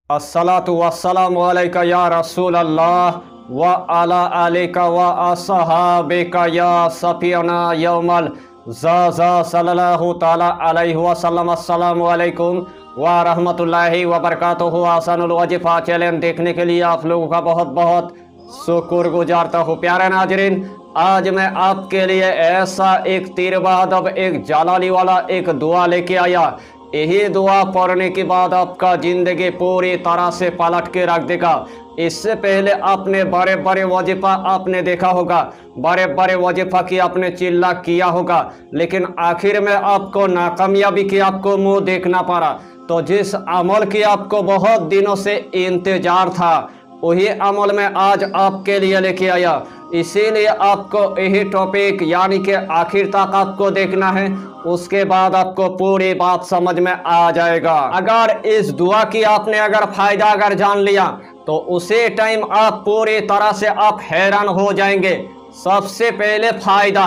अस्सलातु वस्सलामु अलैका या रसूल अल्लाह व अला आलिका व असहाबिका या सफियना यौमल ज़ा सल्लल्लाहु ताला अलैहि वसल्लम। अस्सलामु अलैकुम व रहमतुल्लाहि व बरकातुहू। आसानुल वजीफा चैनल देखने के लिए आप लोगों का बहुत बहुत शुक्र गुजारता हूँ। प्यारे नाजरीन, आज मैं आपके लिए ऐसा एक तीर बाद अब एक जालाली वाला एक दुआ लेके आया। यही दुआ पढ़ने के बाद आपका जिंदगी पूरी तरह से पलट के रख देगा। इससे पहले आपने बड़े बड़े वजीफा आपने देखा होगा, बड़े बड़े वजीफा की आपने चिल्ला किया होगा, लेकिन आखिर में आपको नाकामयाबी की आपको मुंह देखना पड़ा। तो जिस अमल की आपको बहुत दिनों से इंतजार था, वही अमल में आज आपके लिए लेके आया। इसीलिए आपको यही टॉपिक यानी कि आखिर तक आपको देखना है, उसके बाद आपको पूरी बात समझ में आ जाएगा। अगर इस दुआ की आपने अगर फायदा अगर जान लिया तो उसी टाइम आप पूरी तरह से आप हैरान हो जाएंगे। सबसे पहले फायदा,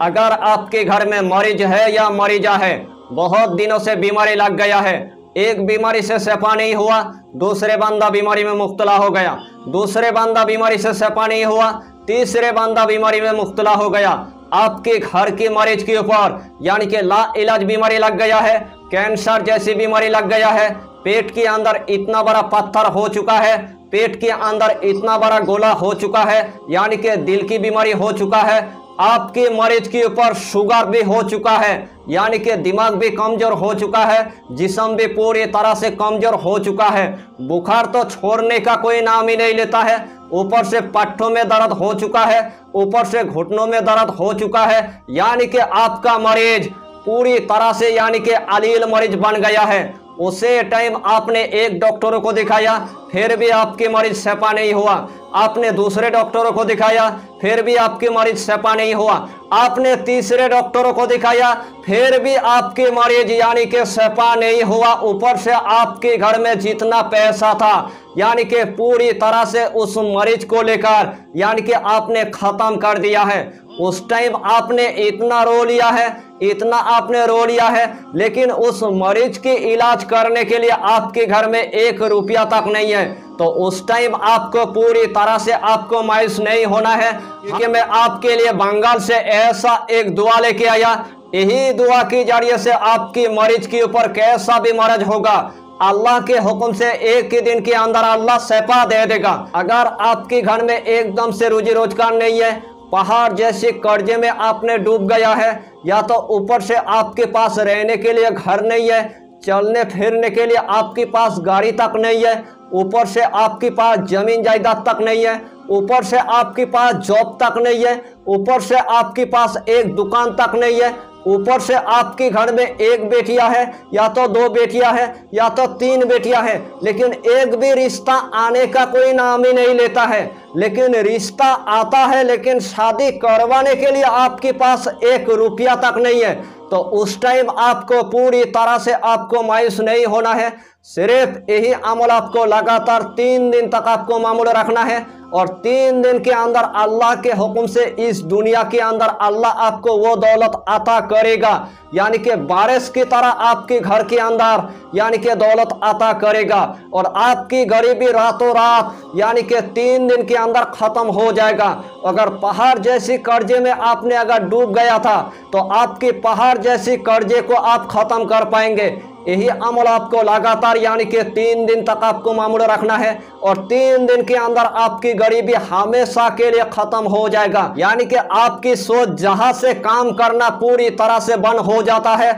अगर आपके घर में मरीज है या मरीजा है, बहुत दिनों से बीमारी लग गया है, एक बीमारी से शफा नहीं हुआ, दूसरे बंदा बीमारी में मुब्तला हो गया, दूसरे बंदा बीमारी से शफा नहीं हुआ, तीसरे बंदा बीमारी में मुब्तला हो गया, आपके घर के मरीज के ऊपर यानी कि ला इलाज बीमारी लग गया है, कैंसर जैसी बीमारी लग गया है, पेट के अंदर इतना बड़ा पत्थर हो चुका है, पेट के अंदर इतना बड़ा गोला हो चुका है, यानी कि दिल की बीमारी हो चुका है, आपके मरीज के ऊपर शुगर भी हो चुका है, यानी कि दिमाग भी कमजोर हो चुका है, जिस्म भी पूरी तरह से कमजोर हो चुका है, बुखार तो छोड़ने का कोई नाम ही नहीं लेता है, ऊपर से पट्टों में दर्द हो चुका है, ऊपर से घुटनों में दर्द हो चुका है, यानी कि आपका मरीज पूरी तरह से यानी कि अलील मरीज बन गया है। उसे टाइम आपने एक डॉक्टरों को दिखाया, फिर भी आपके मरीज शफा नहीं हुआ, आपने दूसरे डॉक्टरों को दिखाया, फिर भी आपके मरीज शफा नहीं हुआ, आपने तीसरे डॉक्टरों को दिखाया, फिर भी आपके मरीज यानी कि शफा नहीं हुआ। ऊपर से आपके घर में जितना पैसा था यानी कि पूरी तरह से उस मरीज को लेकर यानी कि आपने खत्म कर दिया है। उस टाइम आपने इतना रो लिया है, इतना आपने रो लिया है, लेकिन उस मरीज के इलाज करने के लिए आपके घर में 1 रुपया तक नहीं है। तो उस टाइम आपको पूरी तरह से आपको मायूस नहीं होना है, क्योंकि मैं आपके लिए बंगाल से ऐसा एक दुआ लेके आया। यही दुआ के जरिए से आपकी मरीज के ऊपर कैसा भी मर्ज होगा, अल्लाह के हुक्म से एक ही दिन के अंदर अल्लाह शफा दे देगा। अगर आपके घर में एकदम से रोजी रोजगार नहीं है, पहाड़ जैसे कर्जे में आपने डूब गया है, या तो ऊपर से आपके पास रहने के लिए घर नहीं है, चलने फिरने के लिए आपके पास गाड़ी तक नहीं है, ऊपर से आपके पास जमीन जायदाद तक नहीं है, ऊपर से आपके पास जॉब तक नहीं है, ऊपर से आपके पास एक दुकान तक नहीं है, ऊपर से आपके घर में 1 बेटियां है, या तो 2 बेटियां है, या तो 3 बेटियां है, लेकिन एक भी रिश्ता आने का कोई नाम ही नहीं लेता है। लेकिन रिश्ता आता है, लेकिन शादी करवाने के लिए आपके पास 1 रुपया तक नहीं है। तो उस टाइम आपको पूरी तरह से आपको मायूस नहीं होना है। सिर्फ यही अमल आपको लगातार 3 दिन तक आपको मामूल रखना है, और 3 दिन के अंदर अल्लाह के हुक्म से इस दुनिया के अंदर अल्लाह आपको वो दौलत अता करेगा, यानी कि बारिश की तरह आपके घर के अंदर यानी कि दौलत अता करेगा, और आपकी गरीबी रातों रात यानी कि 3 दिन के अंदर खत्म हो जाएगा। अगर पहाड़ जैसी कर्जे में आपने अगर डूब गया था, तो आपके पहाड़ जैसी कर्जे को आप खत्म कर पाएंगे। यही अमल आपको लगातार यानी कि 3 दिन तक आपको मामूल रखना है, और 3 दिन के अंदर आपकी गरीबी हमेशा के लिए खत्म हो जाएगा। यानी कि आपकी सोच जहां से काम करना पूरी तरह से बंद हो जाता है,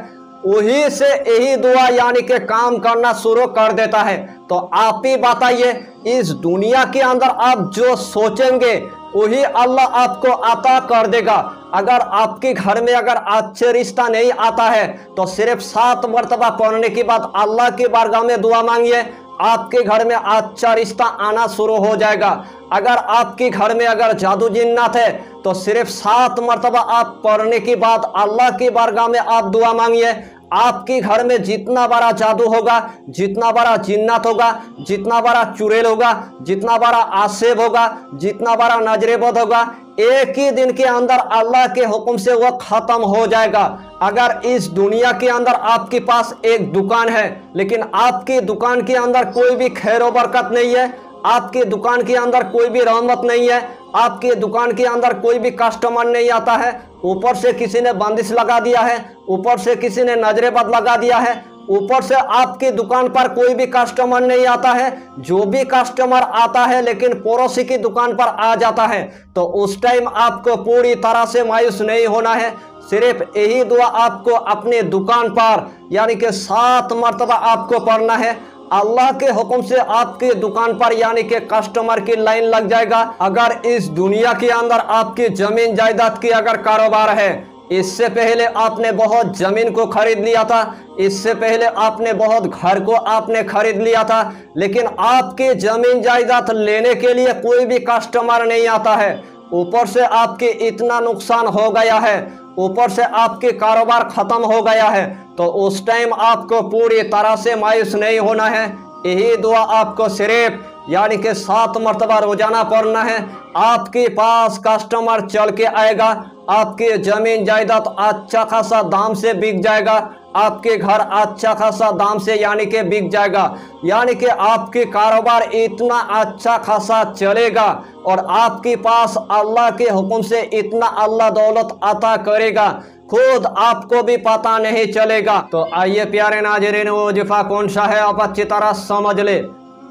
वहीं से यही दुआ यानी कि काम करना शुरू कर देता है। तो आप ही बताइए, इस दुनिया के अंदर आप जो सोचेंगे वही अल्लाह आपको अता कर देगा। अगर आपके घर में अगर अच्छे रिश्ता नहीं आता है, तो सिर्फ 7 मरतबा पढ़ने के बाद अल्लाह के बारगाह में दुआ मांगिए, आपके घर में अच्छा रिश्ता आना शुरू हो जाएगा। अगर आपके घर में अगर जादू जिन्नात है, तो सिर्फ 7 मरतबा आप पढ़ने के बाद अल्लाह की बारगाह में आप दुआ मांगिए, आपके घर में जितना बड़ा जादू होगा, जितना बड़ा जिन्नात होगा, जितना बड़ा चुड़ैल होगा, जितना बड़ा आसेब होगा, जितना बड़ा नजरेबद होगा, एक ही दिन के अंदर अल्लाह के हुक्म से वह खत्म हो जाएगा। अगर इस दुनिया के अंदर आपके पास एक दुकान है, लेकिन आपकी दुकान के अंदर कोई भी खैर व बरकत नहीं है, आपके दुकान के अंदर कोई भी रहमत नहीं है, आपके दुकान के अंदर कोई भी कस्टमर नहीं आता है, ऊपर से किसी ने बंदिश लगा दिया है, ऊपर से किसी ने नजरेबद लगा दिया है, ऊपर से आपकी दुकान पर कोई भी कस्टमर नहीं आता है, जो भी कस्टमर आता है लेकिन पड़ोसी की दुकान पर आ जाता है, तो उस टाइम आपको पूरी तरह से मायूस नहीं होना है। सिर्फ यही दुआ आपको अपने दुकान पर यानी कि 7 मरतबा आपको पढ़ना है। अल्लाह के हुक्म से आपकी दुकान पर यानी कि कस्टमर की लाइन लग जाएगा। अगर इस दुनिया के अंदर आपकी जमीन जायदाद की अगर कारोबार है, इससे पहले आपने बहुत जमीन को खरीद लिया था, इससे पहले आपने बहुत घर को आपने खरीद लिया था, लेकिन आपकी जमीन जायदाद लेने के लिए कोई भी कस्टमर नहीं आता है, ऊपर से आपके इतना नुकसान हो गया है, ऊपर से आपके कारोबार खत्म हो गया है, तो उस टाइम आपको पूरी तरह से मायूस नहीं होना है। यही दुआ आपको सिर्फ यानी कि 7 मरतबा रोजाना पढ़ना है। आपके पास कस्टमर चल के आएगा, आपकी जमीन जायदाद अच्छा खासा दाम से बिक जाएगा, आपके घर अच्छा खासा दाम से यानी कि बिक जाएगा, यानी कि आपके कारोबार इतना अच्छा खासा चलेगा और आपके पास अल्लाह के हुक्म से इतना अल्लाह दौलत अता करेगा, खुद आपको भी पता नहीं चलेगा। तो आइए प्यारे नाज़रीन, वो वजीफा कौन सा है आप अच्छी तरह समझ ले।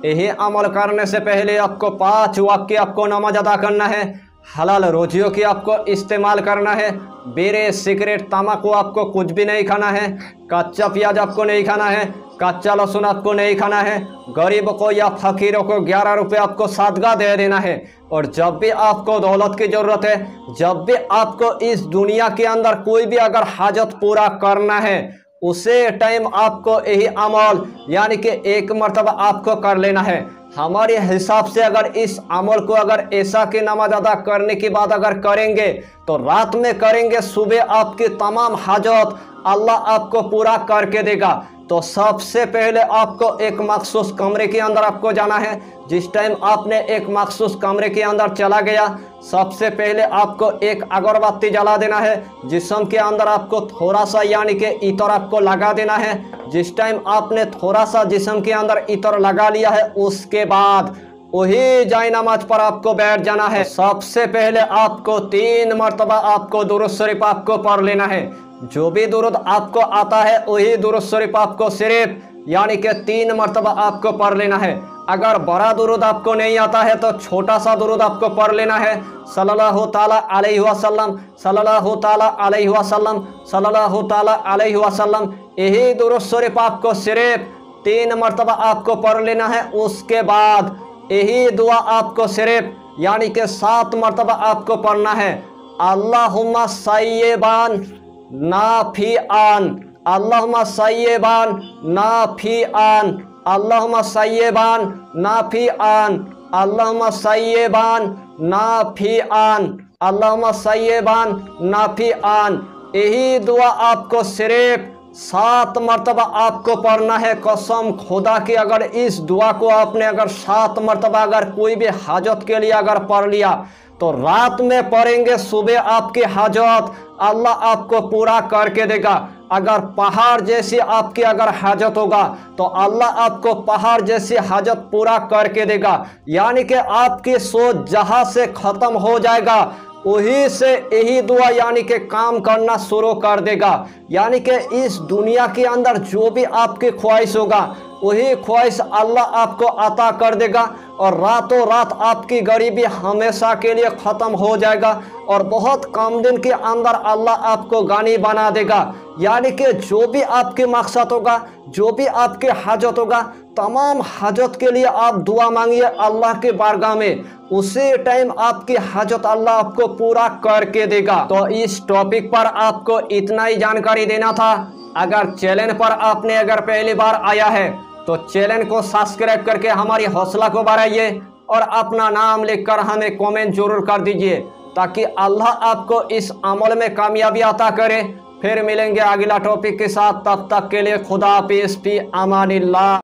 यही अमल करने से पहले आपको 5 वक्त की आपको नमाज अदा करना है, हलाल रोजियों की आपको इस्तेमाल करना है, बीड़ी सिगरेट तम्बाकू आपको कुछ भी नहीं खाना है, कच्चा प्याज आपको नहीं खाना है, कच्चा लहसुन आपको नहीं खाना है, गरीब को या फकीरों को 11 रुपये आपको सदका दे देना है। और जब भी आपको दौलत की ज़रूरत है, जब भी आपको इस दुनिया के अंदर कोई भी अगर हाजत पूरा करना है, उसे टाइम आपको यही अमल यानी कि 1 मरतबा आपको कर लेना है। हमारे हिसाब से अगर इस अमल को अगर ऐसा की नमाज अदा करने के बाद अगर करेंगे तो रात में करेंगे, सुबह आपकी तमाम हाजत अल्लाह आपको पूरा करके देगा। तो सबसे पहले आपको एक मखसूस कमरे के अंदर आपको जाना है। जिस टाइम आपने एक मखसूस कमरे के अंदर चला गया, सबसे पहले आपको एक अगरबत्ती जला देना है, जिस्म के अंदर आपको थोड़ा सा यानी कि इतर आपको लगा देना है। जिस टाइम आपने थोड़ा सा जिस्म के अंदर इतर लगा लिया है, उसके बाद वही जाए नमाज पर आपको बैठ जाना है। सबसे पहले आपको 3 मरतबा आपको दुरूद शरीफ आपको पढ़ लेना है। जो भी दुरूद आपको आता है वही दुरूद शरीफ आपको सिर्फ यानी कि 3 मरतबा आपको पढ़ लेना है। अगर बड़ा दुरूद आपको नहीं आता है तो छोटा सा दुरूद आपको पढ़ लेना है। सल्लल्लाहु ताला अलैहि वसल्लम, सल्लल्लाहु ताला अलैहि वसल्लम, सल्लल्लाहु ताला अलैहि वसल्लम, यही दुरूद शरीफ आपको सिर्फ 3 मरतबा आपको पढ़ लेना है। उसके बाद यही दुआ आपको सिर्फ यानी कि 7 मरतबा आपको पढ़ना है। अल्लाहुम्मा सय्यिबान नाफिआन, अल्लाहुम्मा सय्यिबान नाफिआन, अल्लाहुम्मा सय्यिबान नाफिआन, अल्लाहुम्मा सय्यिबान नाफिआन, अल्लाहुम्मा सय्यिबान नाफिआन। यही दुआ आपको सिर्फ 7 मरतबा आपको पढ़ना है। कसम खुदा की, अगर इस दुआ को आपने अगर 7 मरतबा अगर कोई भी हाजत के लिए अगर पढ़ लिया तो रात में पढ़ेंगे, सुबह आपकी हाजत अल्लाह आपको पूरा करके देगा। अगर पहाड़ जैसी आपकी अगर हाजत होगा तो अल्लाह आपको पहाड़ जैसी हाजत पूरा करके देगा। यानी कि आपकी सोच जहां से ख़त्म हो जाएगा वही से यही दुआ यानी कि काम करना शुरू कर देगा। यानी कि इस दुनिया के अंदर जो भी आपकी ख्वाहिश होगा वही ख्वाहिश अल्लाह आपको अता कर देगा और रातों रात आपकी गरीबी हमेशा के लिए ख़त्म हो जाएगा और बहुत कम दिन के अंदर अल्लाह आपको गानी बना देगा। यानी कि जो भी आपके मकसद होगा, जो भी आपके हाजत होगा, तमाम हाजत के लिए आप दुआ मांगिए अल्लाह के बारगाह में, उसी टाइम आपकी हाजत अल्लाह आपको पूरा करके देगा। तो इस टॉपिक पर आपको इतना ही जानकारी देना था। अगर चैनल पर आपने अगर पहली बार आया है तो चैनल को सब्सक्राइब करके हमारी हौसला को बढ़ाइए और अपना नाम लिखकर हमें कमेंट जरूर कर दीजिए ताकि अल्लाह आपको इस अमल में कामयाबी अता करे। फिर मिलेंगे अगला टॉपिक के साथ, तब तक के लिए खुदा हाफिज़, फी अमानिल्लाह।